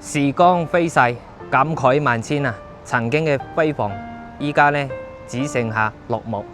時光飛逝，感慨萬千啊！曾經嘅輝煌，依家呢只剩下落寞。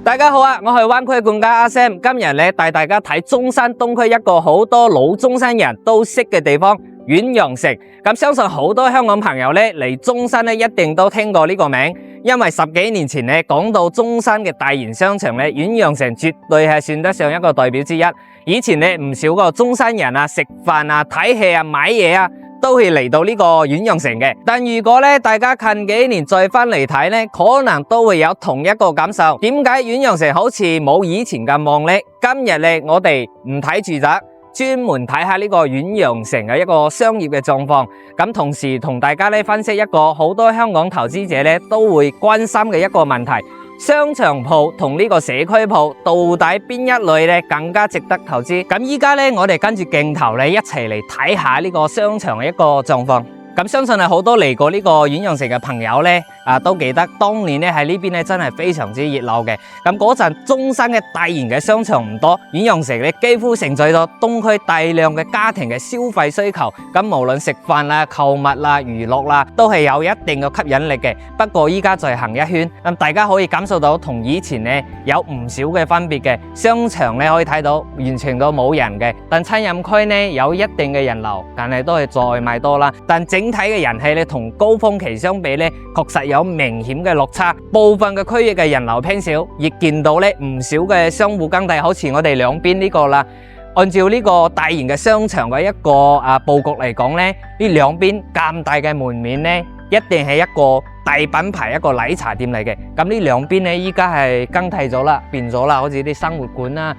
大家好啊，我係灣區管家阿 Sam， 今日呢帶大家睇中山東區一個好多老中山人都識嘅地方——遠洋城。咁相信好多香港朋友呢嚟中山呢一定都聽過呢個名，因為10幾年前呢講到中山嘅大型商場呢，遠洋城絕對係算得上一個代表之一。以前呢唔少個中山人啊，食飯啊、睇戲啊、買嘢啊，都會嚟到呢個遠洋城嘅。但如果咧大家近幾年再翻嚟睇咧，可能都會有同一個感受。點解遠洋城好似冇以前咁旺呢？今日咧我哋唔睇住宅，專門睇下呢個遠洋城嘅一個商業嘅狀況。咁同時同大家咧分析一個好多香港投資者咧都會關心嘅一個問題：商場鋪同呢個社區鋪到底邊一類咧更加值得投資？咁依家咧我哋跟住鏡頭咧一齊嚟睇下呢個商場嘅一個狀況。咁相信係好多嚟過呢個遠洋城嘅朋友咧都記得當年咧喺呢邊咧真係非常之熱鬧嘅。咁嗰陣中山嘅大型嘅商場唔多，遠洋城咧幾乎承載咗東區大量嘅家庭嘅消費需求。咁無論食飯啦、購物啦、娛樂啦，都係有一定嘅吸引力嘅。不過依家再行一圈，咁大家可以感受到同以前咧有唔少嘅分別嘅。商場咧可以睇到完全都冇人嘅，但餐飲區咧有一定嘅人流，但係都係再賣多啦。但整體嘅人氣咧同高峰期相比咧，確實有明顯嘅落差。部分嘅區域嘅人流偏少，亦見到咧唔少嘅商戶耕地，好似我哋兩邊呢個啦。按照呢個大型嘅商場嘅一個布局嚟講咧，呢兩邊咁大嘅門面咧，一定係一個大品牌一個奶茶店嚟嘅。咁呢兩邊咧，依家係更替咗啦，變咗啦，好似啲生活館啦、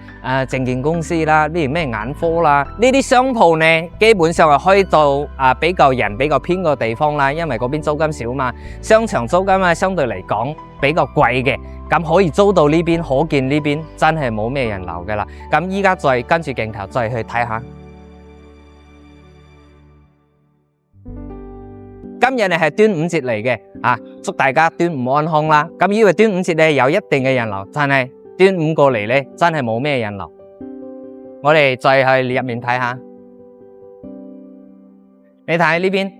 證券公司啦、呢啲咩眼科啦，呢啲商鋪呢，基本上係開到比較人比較偏嘅地方啦，因為嗰邊租金少嘛，商場租金相對嚟講比較貴嘅，咁可以租到呢邊，可見呢邊真係冇咩人流㗎啦。咁依家再跟住鏡頭再去睇下。今日係端午節嚟嘅，祝大家端午安康啦！咁以為端午節咧有一定嘅人流，但係端午過嚟咧真係冇咩人流。我哋再去入面睇下，你睇呢邊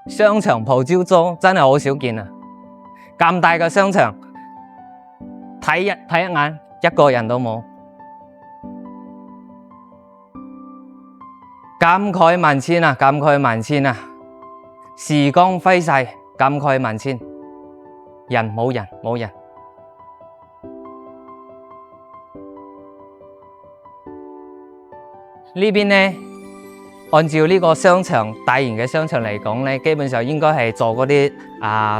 商場鋪招租真係好少見啊！咁大嘅商場，睇一眼一個人都冇，感慨萬千啊！感慨萬千啊！時光飛逝，感慨萬千，人冇人冇人。呢邊呢，按照呢個商場大型嘅商場嚟講呢，基本上應該係做嗰啲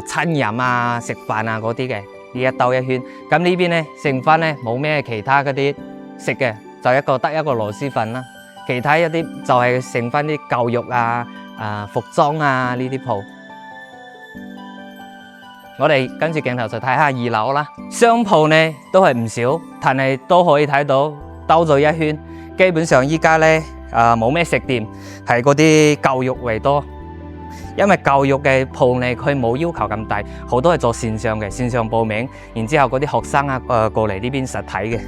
餐飲啊、食飯啊嗰啲嘅，呢一兜一圈。咁呢邊呢，剩翻呢冇咩其他嗰啲食嘅，就得一個螺螄粉啦。其他一啲就係剩翻啲舊肉啊、服裝啊呢啲鋪。我哋跟住鏡頭就睇下2樓啦，商鋪呢都係唔少，但係都可以睇到兜咗一圈，基本上依家呢冇咩食店，係嗰啲舊肉為多。因為舊肉嘅鋪呢，佢冇要求咁大，好多係做線上嘅，線上報名，然之後嗰啲學生過嚟呢邊實體嘅。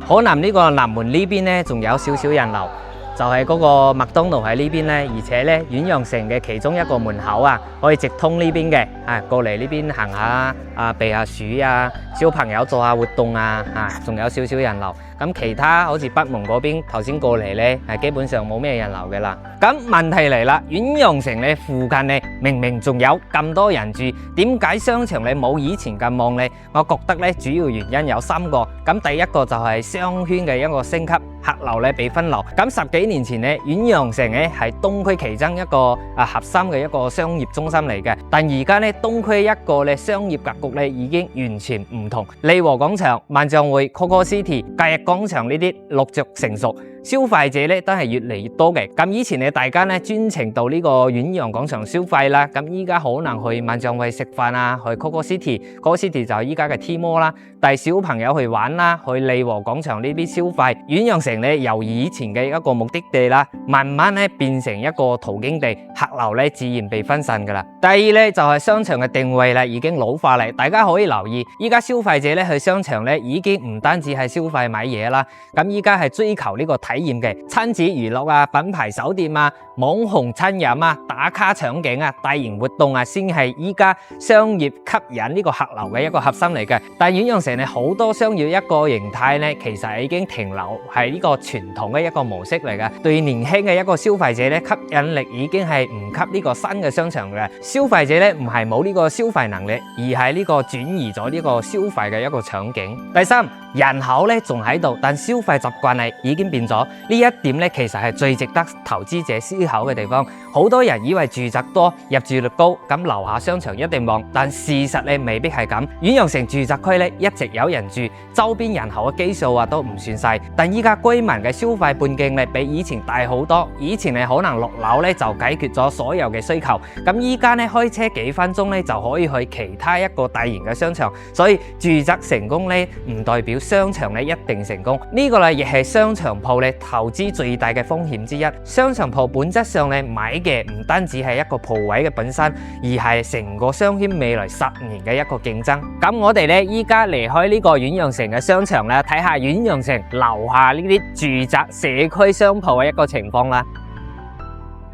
海南呢個南門呢邊呢，仲有少少人流，就係嗰個麥當勞喺呢邊呢，而且呢遠洋城嘅其中一個門口可以直通呢邊嘅，過嚟呢邊行下避下暑啊，小朋友做下活動仲有少少人流。咁其他好似北門嗰邊頭先過嚟呢，基本上冇咩人流嘅啦。咁問題嚟啦，遠洋城呢附近呢明明仲有咁多人住，點解商場呢冇以前咁旺呢？我覺得呢主要原因有3個。咁第一個就係商圈嘅一個升級，客流呢被分流。咁10幾年前呢，遠洋城呢係東區其中一個核心嘅一個商業中心嚟嘅。但而家呢，東區一個呢商業格局呢已經完全唔同。利和廣場、萬象匯、Coco City、假日廣場呢啲陸續成熟，消費者咧都係越嚟越多嘅。咁以前咧大家咧專程到呢個遠洋廣場消費啦，咁依家可能去萬象匯食飯啊，去 Coco City 就係依家嘅 T Mall啦，帶小朋友去玩啦，去利和廣場呢邊消費。遠洋城咧由以前嘅一個目的地啦，慢慢咧變成一個途經地，客流咧自然被分散噶啦。第二咧就係商場嘅定位啦，已經老化啦。大家可以留意，依家消費者咧去商場咧已經唔單止係消費買嘢啦，咁依家係追求呢個體驗嘅，親子娛樂啊、品牌酒店啊、網紅餐飲啊、打卡場景啊、大型活動啊，先係依家商業吸引呢個客流嘅一個核心嚟嘅。但遠洋城咧好多商業一個形態咧，其實已經停留係呢個傳統嘅一個模式嚟嘅，對年輕嘅一個消費者咧吸引力已經係唔及呢個新嘅商場嘅。消費者咧唔係冇呢個消費能力，而係呢個轉移咗呢個消費嘅一個場景。第三，人口咧仲喺度，但消費習慣係已經變咗。呢一點咧其實係最值得投資者思考嘅地方。好多人以為住宅多、入住率高，咁樓下商場一定旺，但事實咧未必係咁。遠洋城住宅區咧一直有人住，周邊人口嘅基數啊都唔算細，但依家居民嘅消費半徑咧比以前大好多。以前係可能落樓咧就解決咗所有嘅需求，咁依家咧開車幾分鐘咧就可以去其他一個大型嘅商場，所以住宅成功咧唔代表商場咧一定成功。呢個咧亦係商場鋪咧投資最大嘅風險之一。商場鋪本質上咧買嘅唔單止係一個鋪位嘅本身，而係成個商圈未來10年嘅一個競爭。咁我哋咧依家離開呢個遠洋城嘅商場啦，睇下遠洋城樓下呢啲住宅社區商鋪嘅一個情況啦。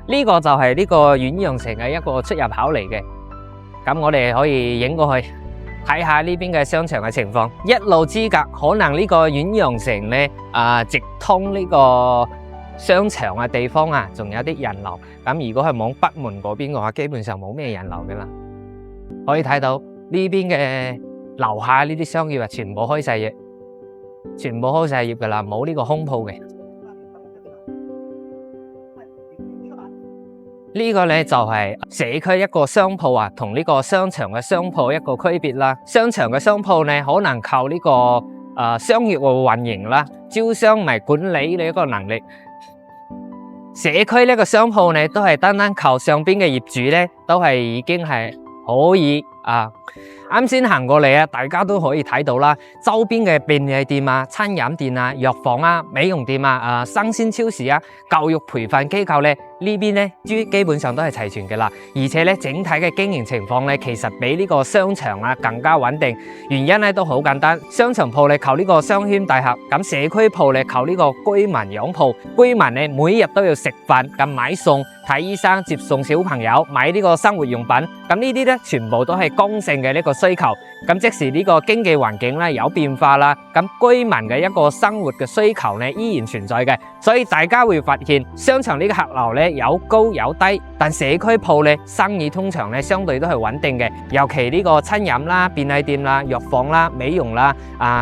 呢個就係呢個遠洋城嘅一個出入口嚟嘅。咁我哋可以影過去睇下呢邊嘅商場嘅情況。一路之隔，可能呢個遠洋城咧直通呢個商場嘅地方啊，仲有啲人流。咁如果係往北門嗰邊嘅話，基本上冇咩人流嘅啦。可以睇到呢邊嘅樓下呢啲商業啊，全部開晒業，全部開晒業噶啦，冇呢個空鋪嘅。呢個咧就係社區一個商鋪啊，同呢個商場嘅商鋪一個區別啦。商場嘅商鋪咧，可能靠呢個商業嘅運營啦、招商埋管理呢一個能力。社區呢個商鋪咧，都係單單靠上邊嘅業主咧，都係已經係可以啱先行過嚟啊，大家都可以睇到啦。周邊嘅便利店啊、餐飲店啊、藥房啊、美容店啊、生鮮超市啊、教育培訓機構咧，呢邊咧基本上都係齊全嘅啦。而且咧，整體嘅經營情況咧，其實比呢個商場啊更加穩定。原因咧都好簡單，商場鋪咧靠呢個商圈大客，咁社區鋪咧靠呢個居民養鋪。居民咧每日都要食飯、咁買餸、睇醫生、接送小朋友、買呢個生活用品。咁呢啲咧全部都係剛性嘅呢個需求。咁即使呢個經濟環境咧有變化啦，咁居民嘅一個生活嘅需求咧依然存在嘅。所以大家會發現商場呢個客流咧有高有低，但社區鋪咧生意通常咧相對都係穩定嘅。尤其呢個餐飲啦、便利店啦、藥房啦、美容啦、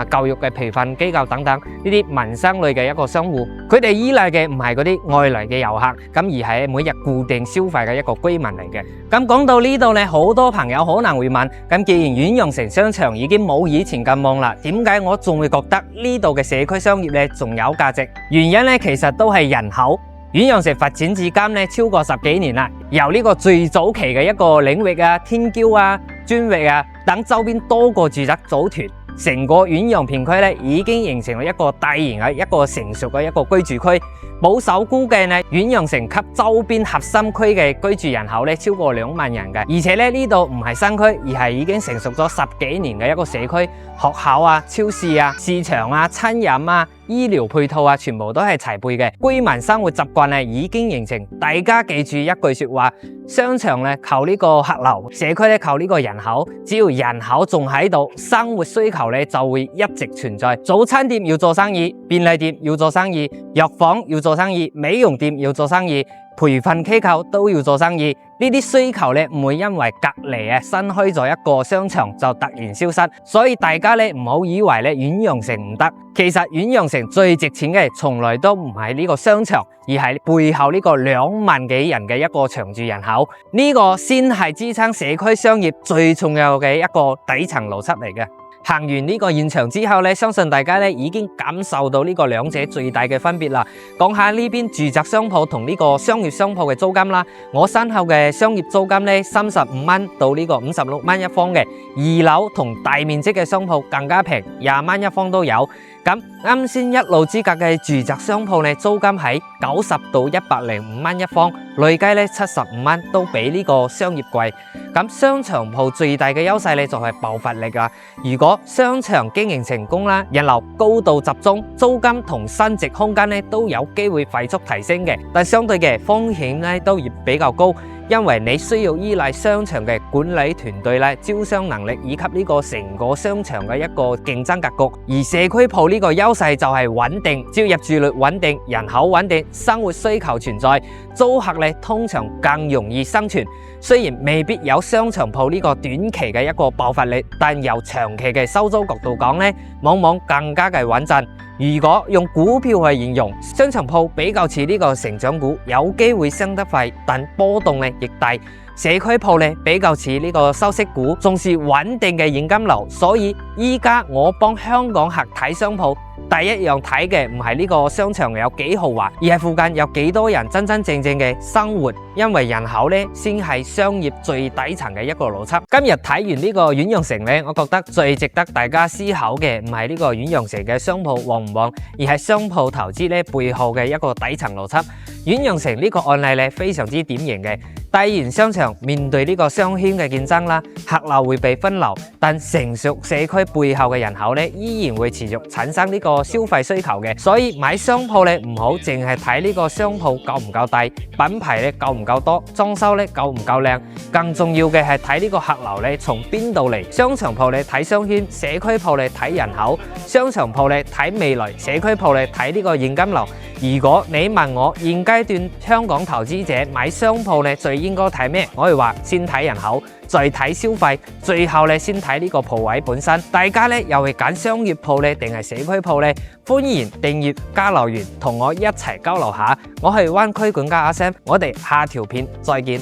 教育嘅培訓機構等等呢啲民生類嘅一個商戶，佢哋依賴嘅唔係嗰啲外來嘅遊客，咁而係每日固定消費嘅一個居民嚟嘅。咁講到呢度咧，好多朋友可能會問，咁既然遠洋城商場已經冇以前咁旺啦，點解我仲會覺得呢度嘅社區商業咧仲有價值？原因咧其實都係人口。遠洋城發展至今咧超過10幾年啦，由呢個最早期嘅一個領域啊、天驕啊、尊域啊等周邊多個住宅組團，成個遠洋片區咧已經形成咗一個大型嘅一個成熟嘅一個居住區。保守估計咧，遠洋城及周邊核心區嘅居住人口咧超過2萬人嘅，而且咧呢度唔係新區，而係已經成熟咗10幾年嘅一個社區，學校啊、超市啊、市場啊、餐飲啊、醫療配套啊，全部都係齊備嘅。居民生活習慣咧已經形成。大家記住一句說話：商場咧靠呢個客流，社區咧靠呢個人口。只要人口仲喺度，生活需求咧就會一直存在。早餐店要做生意，便利店要做生意，藥房要做生意，美容店要做生意，培訓機構都要做生意。呢啲需求咧唔會因為隔籬新開咗一個商場就突然消失，所以大家咧唔好以為咧遠洋城唔得。其實遠洋城最值錢嘅從來都唔係呢個商場，而係背後呢個2萬幾人嘅一個長住人口，呢個先係支撐社區商業最重要嘅一個底層邏輯嚟嘅。行完呢個現場之後咧，相信大家咧已經感受到呢個兩者最大嘅分別啦。講下呢邊住宅商鋪同呢個商業商鋪嘅租金啦。我身後嘅商業租金咧35蚊到呢個56蚊一方嘅，2樓同大面積嘅商鋪更加平，20蚊一方都有。咁啱先一路之隔嘅住宅商鋪咧，租金喺90到105蚊一方，累計咧75蚊，都比呢個商業貴。咁商場鋪最大嘅優勢咧就係爆發力啦。如果商場經營成功啦，人流高度集中，租金同升值空間咧都有機會快速提升嘅，但相對嘅風險咧都亦比較高。因為你需要依賴商場嘅管理團隊咧、招商能力以及呢個成個商場嘅一個競爭格局。而社區鋪呢個優勢就係穩定，只要入住率穩定、人口穩定、生活需求存在，租客咧通常更容易生存。雖然未必有商場鋪呢個短期嘅一個爆發力，但由長期嘅收租角度講咧，往往更加嘅穩陣。如果用股票去形容，商場鋪比較似呢個成長股，有機會升得快，但波動咧亦大。社區鋪咧比較似呢個收息股，重視穩定嘅現金流。所以依家我幫香港客睇商鋪，第一樣睇嘅唔係呢個商場有幾豪華，而係附近有幾多人真真正正嘅生活。因為人口咧先係商業最底層嘅一個邏輯。今日睇完呢個遠洋城咧，我覺得最值得大家思考嘅唔係呢個遠洋城嘅商鋪旺唔旺，而係商鋪投資咧背後嘅一個底層邏輯。遠洋城呢個案例咧非常之典型嘅。大型商場面對呢個商圈嘅競爭啦，客流會被分流，但成熟社區背後嘅人口咧依然會持續產生呢個消費需求嘅。所以買商鋪咧唔好淨係睇呢個商鋪夠唔夠大，品牌咧夠唔夠多，裝修咧夠唔夠靚，更重要嘅係睇呢個客流咧從邊度嚟。商場鋪咧睇商圈，社區鋪咧睇人口，商場鋪咧睇未來，社區鋪咧睇呢個現金流。如果你問我現階段香港投資者買商鋪咧最應該睇咩？我會話先睇人口，再睇消費，最後咧先睇呢個鋪位本身。大家咧又會揀商業鋪咧定係社區鋪咧？歡迎訂閱加留言，同我一齊交流下。我係灣區管家阿 Sam，我哋下條片再見。